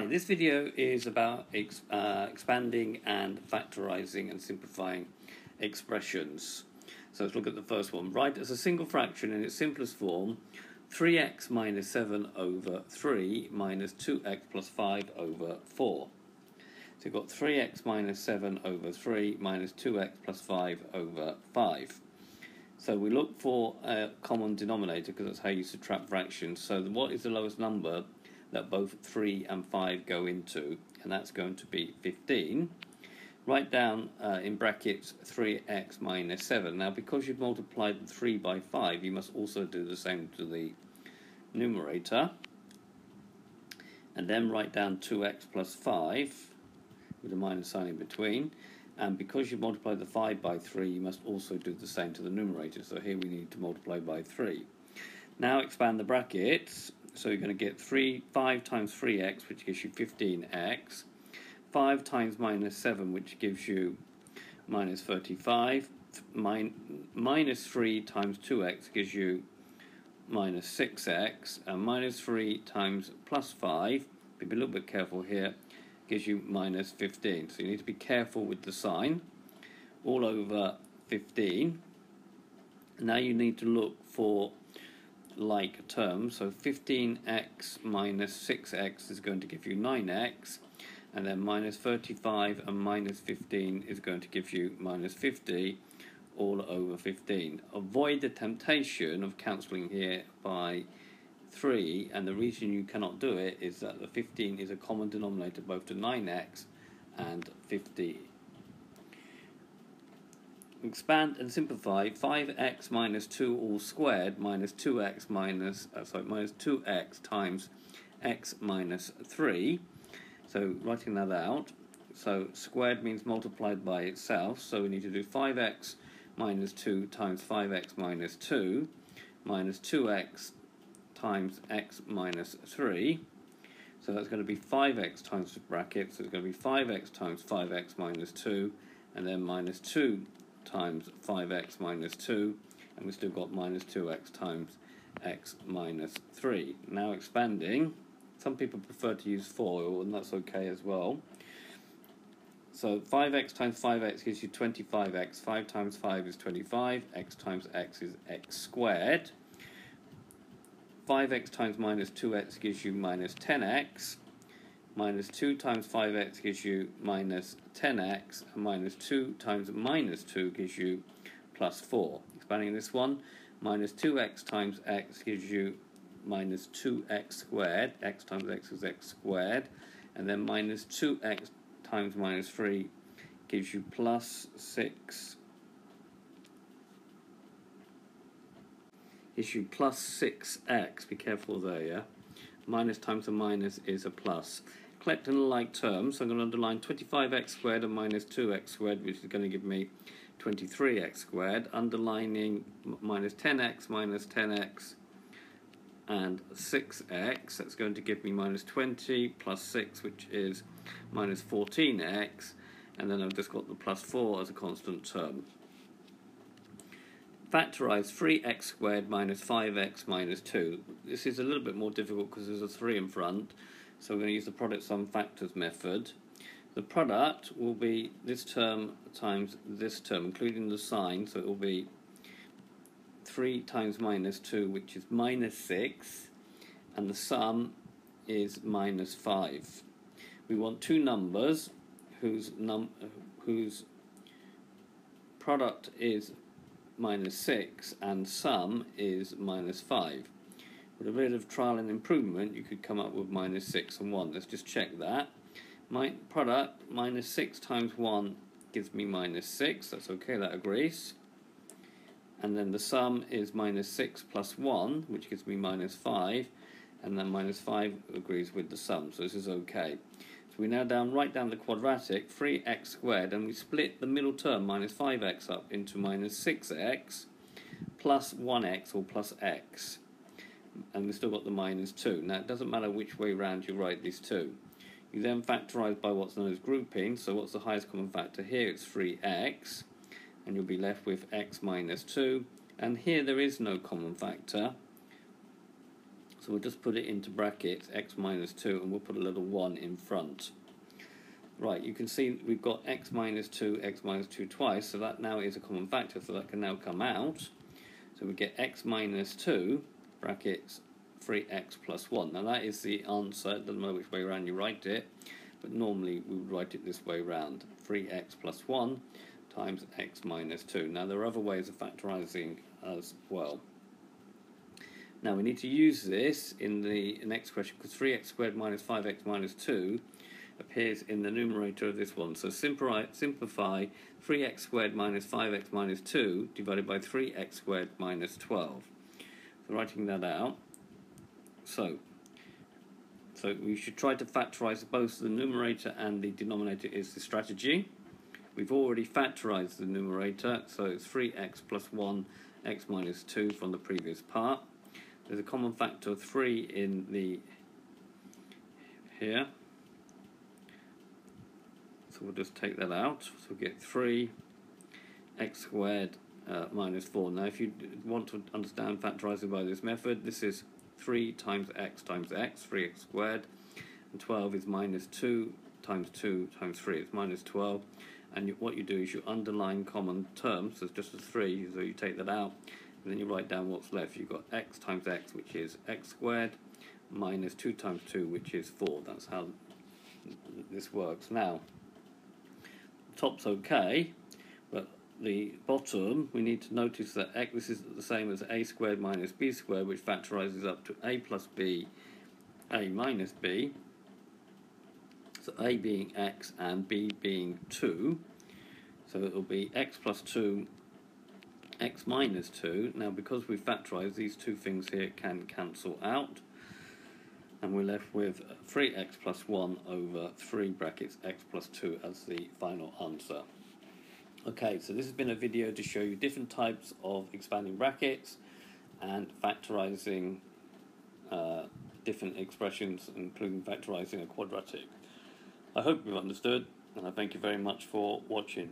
Hi, this video is about expanding and factorizing and simplifying expressions. So let's look at the first one. Write as a single fraction in its simplest form 3x minus 7 over 3 minus 2x plus 5 over 4. So you've got 3x minus 7 over 3 minus 2x plus 5 over 5. So we look for a common denominator because that's how you subtract fractions. So what is the lowest number that both 3 and 5 go into? And that's going to be 15. Write down in brackets 3x minus 7. Now because you've multiplied 3 by 5, you must also do the same to the numerator. And then write down 2x plus 5 with a minus sign in between. And because you've multiplied the 5 by 3, you must also do the same to the numerator. So here we need to multiply by 3. Now expand the brackets. So you're going to get 5 times 3x, which gives you 15x. 5 times minus 7, which gives you minus 35. Minus 3 times 2x gives you minus 6x. And minus 3 times plus 5, be a little bit careful here, gives you minus 15. So you need to be careful with the sign. All over 15. Now you need to look for like terms. So 15x minus 6x is going to give you 9x, and then minus 35 and minus 15 is going to give you minus 50 all over 15. Avoid the temptation of cancelling here by 3, and the reason you cannot do it is that the 15 is a common denominator both to 9x and 50. Expand and simplify 5x minus 2 all squared minus 2x minus 2x times x minus 3. So writing that out, so squared means multiplied by itself, so we need to do 5x minus 2 times 5x minus 2 minus 2x times x minus 3. So that's going to be 5x times the bracket, so it's going to be 5x times 5x minus 2, and then minus 2 times 5x minus 2, and we've still got minus 2x times x minus 3. Now expanding, some people prefer to use FOIL, and that's okay as well. So 5x times 5x gives you 25x, 5 times 5 is 25, x times x is x squared. 5x times minus 2x gives you minus 10x. Minus 2 times 5x gives you minus 10x, and minus 2 times minus 2 gives you plus 4. Expanding this one, minus 2x times x gives you minus 2x squared, x times x is x squared, and then minus 2x times minus 3 gives you plus 6. Gives you plus 6x, be careful there, yeah? Minus times a minus is a plus. Collect in like terms, so I'm going to underline 25x squared and minus 2x squared, which is going to give me 23x squared. Underlining minus 10x and 6x, that's going to give me minus 20 plus 6, which is minus 14x, and then I've just got the plus 4 as a constant term. Factorize 3x squared minus 5x minus 2. This is a little bit more difficult because there's a 3 in front, so we're going to use the product sum factors method. The product will be this term times this term, including the sign, so it will be 3 times minus 2, which is minus 6, and the sum is minus 5. We want two numbers whose product is minus 6 and sum is minus 5. With a bit of trial and improvement, you could come up with minus 6 and 1. Let's just check that. My product, minus 6 times 1 gives me minus 6. That's okay, that agrees. And then the sum is minus 6 plus 1, which gives me minus 5. And then minus 5 agrees with the sum, so this is okay. So we now write down the quadratic, 3x squared, and we split the middle term, minus 5x, up into minus 6x plus 1x, or plus x. And we've still got the minus 2. Now it doesn't matter which way round you write these two. You then factorise by what's known as grouping. So what's the highest common factor here? It's 3x, and you'll be left with x minus 2. And here there is no common factor, So we'll just put it into brackets, x minus 2, and we'll put a little 1 in front. Right, you can see we've got x minus 2 twice, so that now is a common factor, so that can now come out. So we get x minus 2, brackets, 3x plus 1. Now that is the answer. It doesn't matter which way around you write it, but normally we would write it this way round. 3x plus 1 times x minus 2. Now there are other ways of factorising as well. Now we need to use this in the next question, because 3x squared minus 5x minus 2 appears in the numerator of this one. So simplify 3x squared minus 5x minus 2 divided by 3x squared minus 12. So writing that out, so we should try to factorise both the numerator and the denominator is the strategy. We've already factorised the numerator, so it's 3x plus 1 x minus 2 from the previous part. There's a common factor of 3 in the here. So we'll just take that out. So we'll get 3x squared minus 4. Now if you want to understand factorising by this method, this is 3 times x, 3x squared, and 12 is minus 2 times 3, it's minus 12. And what you do is you underline common terms, so it's just a 3, so you take that out, and then you write down what's left. You've got x times x, which is x squared, minus 2 times 2, which is 4. That's how this works. Now, the top's okay, but the bottom, we need to notice that this is the same as a squared minus b squared, which factorises up to a plus b, a minus b. So a being x and b being 2. So it will be x plus 2, x minus 2. Now because we've factorised, these two things here can cancel out. And we're left with 3x plus 1 over 3 brackets x plus 2 as the final answer. Okay, so this has been a video to show you different types of expanding brackets and factorising different expressions, including factorising a quadratic. I hope you've understood, and I thank you very much for watching.